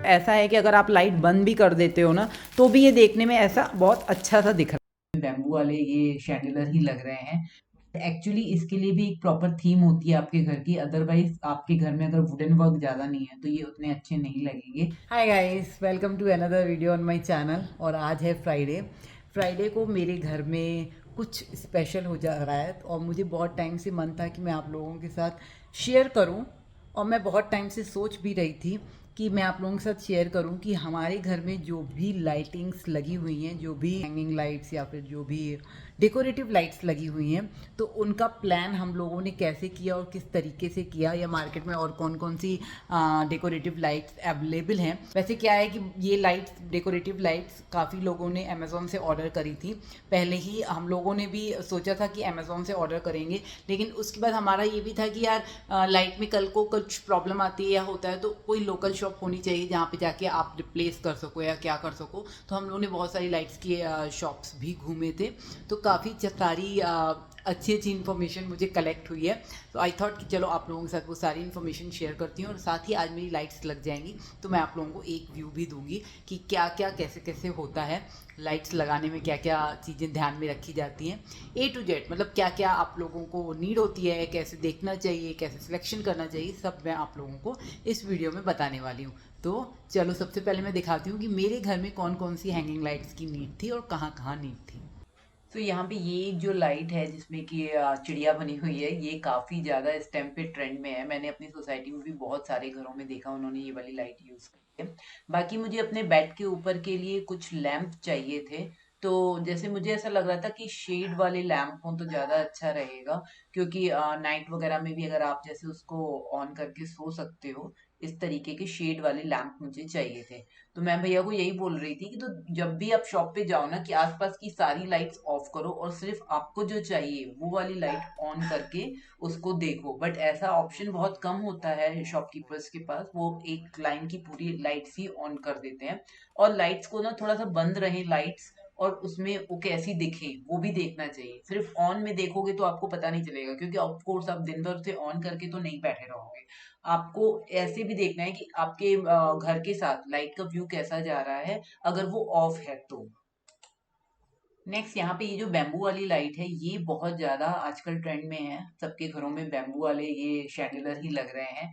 ऐसा है कि अगर आप लाइट बंद भी कर देते हो ना तो भी ये देखने में ऐसा बहुत अच्छा सा दिख रहा है। बैम्बू वाले ये शैंडिलर ही लग रहे हैं। एक्चुअली इसके लिए भी एक प्रॉपर थीम होती है आपके घर की, अदरवाइज आपके घर में अगर वुडन वर्क ज़्यादा नहीं है तो ये उतने अच्छे नहीं लगेंगे। Hi guys, welcome to another video on my channel. और आज है फ्राइडे। फ्राइडे को मेरे घर में कुछ स्पेशल हो जा रहा है और मुझे बहुत टाइम से मन था कि मैं आप लोगों के साथ शेयर करूं। और मैं बहुत टाइम से सोच भी रही थी कि मैं आप लोगों के साथ शेयर करूं कि हमारे घर में जो भी लाइटिंग्स लगी हुई हैं, जो भी हैंगिंग लाइट्स या फिर जो भी डेकोरेटिव लाइट्स लगी हुई हैं, तो उनका प्लान हम लोगों ने कैसे किया और किस तरीके से किया, या मार्केट में और कौन कौन सी डेकोरेटिव लाइट्स अवेलेबल हैं। वैसे क्या है कि ये लाइट्स, डेकोरेटिव लाइट्स काफ़ी लोगों ने अमेज़ोन से ऑर्डर करी थी। पहले ही हम लोगों ने भी सोचा था कि अमेज़ोन से ऑर्डर करेंगे, लेकिन उसके बाद हमारा ये भी था कि यार लाइट में कल को कुछ प्रॉब्लम आती है या होता है तो कोई लोकल शॉप होनी चाहिए जहाँ पे जाके आप रिप्लेस कर सको या क्या कर सको। तो हम लोगों ने बहुत सारी लाइट्स की शॉप्स भी घूमे थे, तो काफ़ी सारी अच्छी अच्छी इन्फॉर्मेशन मुझे कलेक्ट हुई है। तो आई थॉट कि चलो आप लोगों के साथ वो सारी इन्फॉर्मेशन शेयर करती हूँ। और साथ ही आज मेरी लाइट्स लग जाएंगी तो मैं आप लोगों को एक व्यू भी दूंगी कि क्या क्या कैसे कैसे होता है, लाइट्स लगाने में क्या क्या चीज़ें ध्यान में रखी जाती हैं, ए टू जेड, मतलब क्या क्या आप लोगों को नीड होती है, कैसे देखना चाहिए, कैसे सिलेक्शन करना चाहिए, सब मैं आप लोगों को इस वीडियो में बताने वाली हूँ। तो चलो सबसे पहले मैं दिखाती हूँ कि मेरे घर में कौन कौन सी हैंगिंग लाइट्स की नीड थी और कहाँ कहाँ नीड थी। तो यहाँ पे ये जो लाइट है जिसमें कि चिड़िया बनी हुई है, ये काफी ज्यादा इस टाइम पे ट्रेंड में है। मैंने अपनी सोसाइटी में भी बहुत सारे घरों में देखा उन्होंने ये वाली लाइट यूज की है। बाकी मुझे अपने बेड के ऊपर के लिए कुछ लैंप चाहिए थे। तो जैसे मुझे ऐसा लग रहा था कि शेड वाले लैंप हो तो ज्यादा अच्छा रहेगा, क्योंकि नाइट वगैरह में भी अगर आप जैसे उसको ऑन करके सो सकते हो, इस तरीके के शेड वाले लैंप मुझे चाहिए थे। तो मैं भैया को यही बोल रही थी कि तो जब भी आप शॉप पे जाओ ना, कि आसपास की सारी लाइट्स ऑफ करो और सिर्फ आपको जो चाहिए वो वाली लाइट ऑन करके उसको देखो। बट ऐसा ऑप्शन बहुत कम होता है शॉपकीपर्स के पास, वो एक लाइन की पूरी लाइट्स ही ऑन कर देते हैं। और लाइट्स को ना थोड़ा सा बंद रहे लाइट्स, और उसमें वो कैसी दिखे वो भी देखना चाहिए। सिर्फ ऑन में देखोगे तो आपको पता नहीं चलेगा, क्योंकि ऑफकोर्स आप दिन भर से ऑन करके तो नहीं बैठे रहोगे। आपको ऐसे भी देखना है कि आपके घर के साथ लाइट का व्यू कैसा जा रहा है अगर वो ऑफ है तो। नेक्स्ट यहाँ पे ये जो बैम्बू वाली लाइट है ये बहुत ज्यादा आजकल ट्रेंड में है, सबके घरों में बैम्बू वाले ये शैंडिलर ही लग रहे हैं।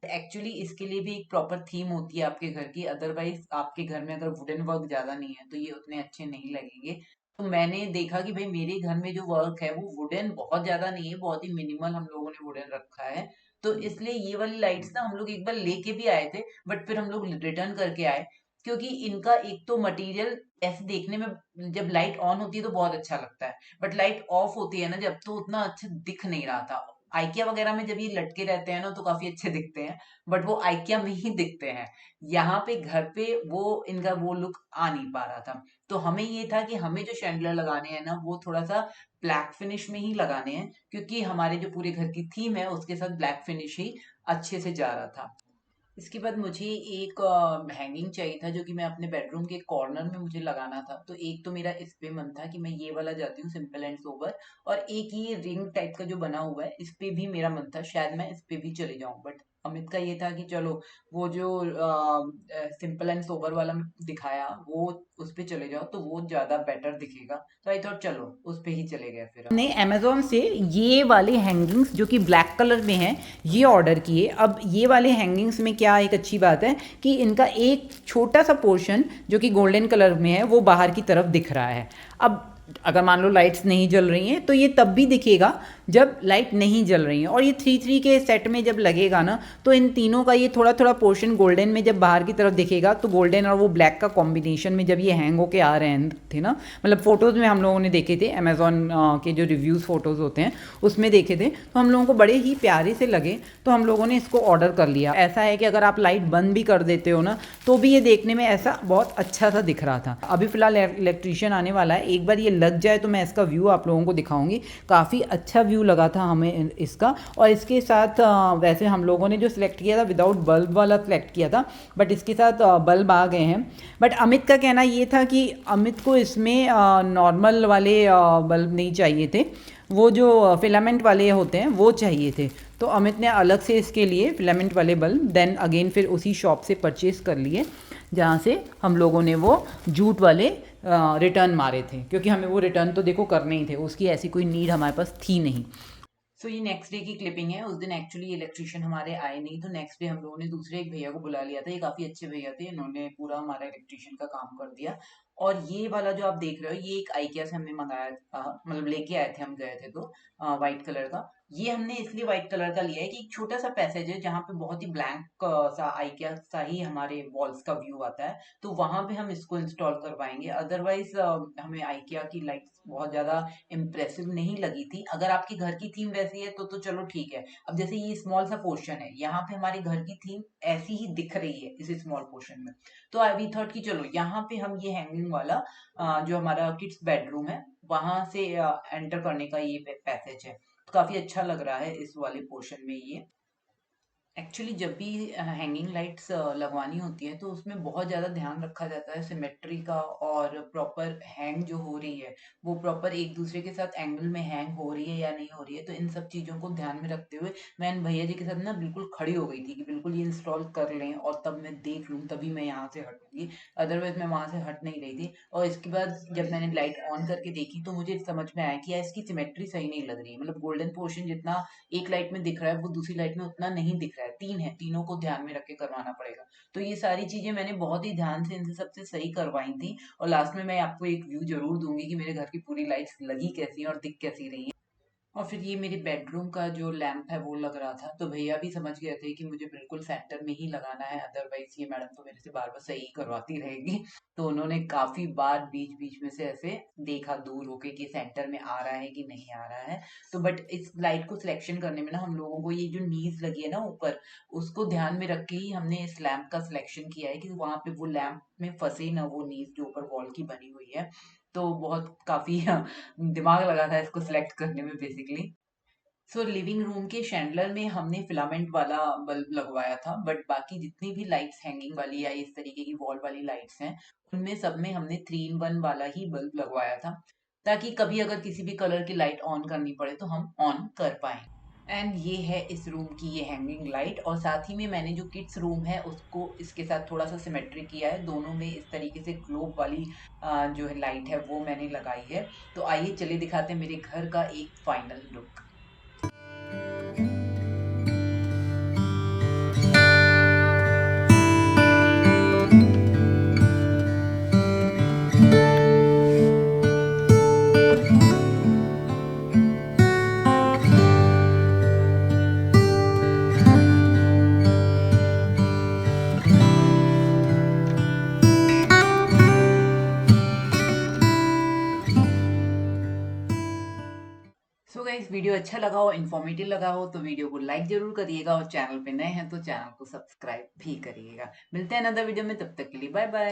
एक्चुअली इसके लिए भी एक प्रॉपर थीम होती है आपके घर की, अदरवाइज आपके घर में अगर वुडन वर्क ज्यादा नहीं है तो ये उतने अच्छे नहीं लगेंगे। तो मैंने देखा कि भाई मेरे घर में जो वर्क है वो वुडन बहुत ज्यादा नहीं है, बहुत ही मिनिमल हम लोगों ने वुडन रखा है। तो इसलिए ये वाली लाइट्स ना हम लोग एक बार लेके भी आए थे, बट फिर हम लोग रिटर्न करके आए, क्योंकि इनका एक तो मटेरियल ऐसे देखने में, जब लाइट ऑन होती है तो बहुत अच्छा लगता है, बट लाइट ऑफ होती है ना जब, तो उतना अच्छा दिख नहीं रहा था। आइकिया वगैरह में जब ये लटके रहते हैं ना तो काफी अच्छे दिखते हैं, बट वो आइकिया में ही दिखते हैं। यहाँ पे घर पे वो इनका वो लुक आ नहीं पा रहा था। तो हमें ये था कि हमें जो शैंडलर लगाने हैं ना वो थोड़ा सा ब्लैक फिनिश में ही लगाने हैं, क्योंकि हमारे जो पूरे घर की थीम है उसके साथ ब्लैक फिनिश ही अच्छे से जा रहा था। इसके बाद मुझे एक हैंगिंग चाहिए था जो कि मैं अपने बेडरूम के कॉर्नर में मुझे लगाना था। तो एक तो मेरा इस पे मन था कि मैं ये वाला जाती हूँ सिंपल एंड सोबर, और एक ये रिंग टाइप का जो बना हुआ है इस पे भी मेरा मन था, शायद मैं इस पे भी चले जाऊं। बट अमित का ये था कि चलो वो जो सिंपल एंड सोबर वाला दिखाया वो उस पे चले जाओ तो वो ज्यादा बेटर दिखेगा। तो आई थॉट चलो उस पे ही चले गए फिर हमने अमेजोन से ये वाले हैंगिंग्स जो कि ब्लैक कलर में हैं ये ऑर्डर किए। अब ये वाले हैंगिंग्स में क्या एक अच्छी बात है कि इनका एक छोटा सा पोर्शन जो कि गोल्डन कलर में है वो बाहर की तरफ दिख रहा है। अब अगर मान लो लाइट्स नहीं जल रही हैं तो ये तब भी दिखेगा जब लाइट नहीं जल रही है। और ये 3-3 के सेट में जब लगेगा ना तो इन तीनों का ये थोड़ा थोड़ा पोर्शन गोल्डन में जब बाहर की तरफ दिखेगा, तो गोल्डन और वो ब्लैक का कॉम्बिनेशन में जब ये हैंग होके आ रहे हैं थे ना, मतलब फोटोज़ में हम लोगों ने देखे थे, अमेजोन के जो रिव्यूज़ फोटोज़ होते हैं उसमें देखे थे, तो हम लोगों को बड़े ही प्यारे से लगे तो हम लोगों ने इसको ऑर्डर कर लिया। ऐसा है कि अगर आप लाइट बंद भी कर देते हो ना तो भी ये देखने में ऐसा बहुत अच्छा सा दिख रहा था। अभी फिलहाल इलेक्ट्रीशियन आने वाला है, एक बार ये लग जाए तो मैं इसका व्यू आप लोगों को दिखाऊंगी। काफ़ी अच्छा व्यू लगा था हमें इसका। और इसके साथ वैसे हम लोगों ने जो सिलेक्ट किया था विदाउट बल्ब वाला सिलेक्ट किया था, बट इसके साथ बल्ब आ गए हैं। बट अमित का कहना ये था कि अमित को इसमें नॉर्मल वाले बल्ब नहीं चाहिए थे, वो जो फिलामेंट वाले होते हैं वो चाहिए थे। तो अमित ने अलग से इसके लिए फिलामेंट वाले बल्ब देन अगेन फिर उसी शॉप से परचेज़ कर लिए, जहाँ से हम लोगों ने वो जूट वाले रिटर्न मारे थे, क्योंकि हमें वो रिटर्न तो देखो करने ही थे, उसकी ऐसी कोई नीड हमारे पास थी नहीं। सो ये नेक्स्ट डे की क्लिपिंग है। उस दिन एक्चुअली इलेक्ट्रिशियन हमारे आए नहीं, तो नेक्स्ट डे हम लोगों ने दूसरे एक भैया को बुला लिया था। ये काफ़ी अच्छे भैया थे, इन्होंने पूरा हमारा इलेक्ट्रिशियन का काम कर दिया। और ये वाला जो आप देख रहे हो, ये एक आइकिया से हमने मंगाया था, मतलब लेके आए थे, हम गए थे तो वाइट कलर का। ये हमने इसलिए व्हाइट कलर का लिया है कि एक छोटा सा पैसेज है जहाँ पे बहुत ही ब्लैंक सा आइकिया सा ही हमारे वॉल्स का व्यू आता है, तो वहां पे हम इसको इंस्टॉल करवाएंगे। अदरवाइज हमें आइकिया की लाइट्स बहुत ज्यादा इम्प्रेसिव नहीं लगी थी। अगर आपकी घर की थीम वैसी है तो चलो ठीक है। अब जैसे ये स्मॉल सा पोर्शन है, यहाँ पे हमारे घर की थीम ऐसी ही दिख रही है इस स्मॉल पोर्शन में, तो आई वी थॉट कि चलो यहाँ पे हम ये हैंगिंग वाला जो हमारा किड्स बेडरूम है वहां से एंटर करने का ये पैसेज है, तो काफी अच्छा लग रहा है इस वाले पोर्शन में ये। एक्चुअली जब भी हैंगिंग लाइट्स लगवानी होती है तो उसमें बहुत ज़्यादा ध्यान रखा जाता है सिमेट्री का, और प्रॉपर हैंग जो हो रही है वो प्रॉपर एक दूसरे के साथ एंगल में हैंग हो रही है या नहीं हो रही है। तो इन सब चीज़ों को ध्यान में रखते हुए मैं इन भैया जी के साथ ना बिल्कुल खड़ी हो गई थी कि बिल्कुल ये इंस्टॉल कर लें और तब मैं देख लूँ, तभी मैं यहाँ से हटूंगी, अदरवाइज मैं वहाँ से हट नहीं रही थी। और इसके बाद जब मैंने लाइट ऑन करके देखी तो मुझे समझ में आया कि यार इसकी सिमेट्री सही नहीं लग रही है, मतलब गोल्डन पोर्शन जितना एक लाइट में दिख रहा है वो दूसरी लाइट में उतना नहीं दिख रहा है। तीन है, तीनों को ध्यान में रख के करवाना पड़ेगा। तो ये सारी चीजें मैंने बहुत ही ध्यान से इनसे सबसे सही करवाई थी, और लास्ट में मैं आपको एक व्यू जरूर दूंगी कि मेरे घर की पूरी लाइट्स लगी कैसी हैं और दिख कैसी रही हैं। और फिर ये मेरे बेडरूम का जो लैंप है वो लग रहा था, तो भैया भी समझ गए थे कि मुझे बिल्कुल सेंटर में ही लगाना है, अदरवाइज ये मैडम तो मेरे से बार बार सही करवाती रहेगी। तो उन्होंने काफी बार बीच बीच में से ऐसे देखा दूर होके कि सेंटर में आ रहा है कि नहीं आ रहा है। तो बट इस लाइट को सिलेक्शन करने में ना हम लोगों को ये जो नीज लगी है ना ऊपर, उसको ध्यान में रख के ही हमने इस लैंप का सिलेक्शन किया है कि वहां पे वो लैंप में फंसे ना वो नीज जो ऊपर वॉल की बनी हुई है। तो बहुत काफी दिमाग लगा था इसको सिलेक्ट करने में बेसिकली। सो लिविंग रूम के शैंडलर में हमने फिलामेंट वाला बल्ब लगवाया था, बट बाकी जितनी भी लाइट्स हैंगिंग वाली या इस तरीके की वॉल वाली लाइट्स हैं उनमें सब में हमने 3 in 1 वाला ही बल्ब लगवाया था, ताकि कभी अगर किसी भी कलर की लाइट ऑन करनी पड़े तो हम ऑन कर पाए। एंड ये है इस रूम की ये हैंगिंग लाइट, और साथ ही में मैंने जो किड्स रूम है उसको इसके साथ थोड़ा सा सिमेट्री किया है, दोनों में इस तरीके से ग्लोब वाली जो है लाइट है वो मैंने लगाई है। तो आइए चलिए दिखाते हैं मेरे घर का एक final look. So guys, video अच्छा लगा हो, इन्फॉर्मेटिव लगा हो तो वीडियो को लाइक जरूर करिएगा, और चैनल पे नए हैं तो चैनल को सब्सक्राइब भी करिएगा। मिलते हैं अनदर वीडियो में, तब तक के लिए बाय बाय।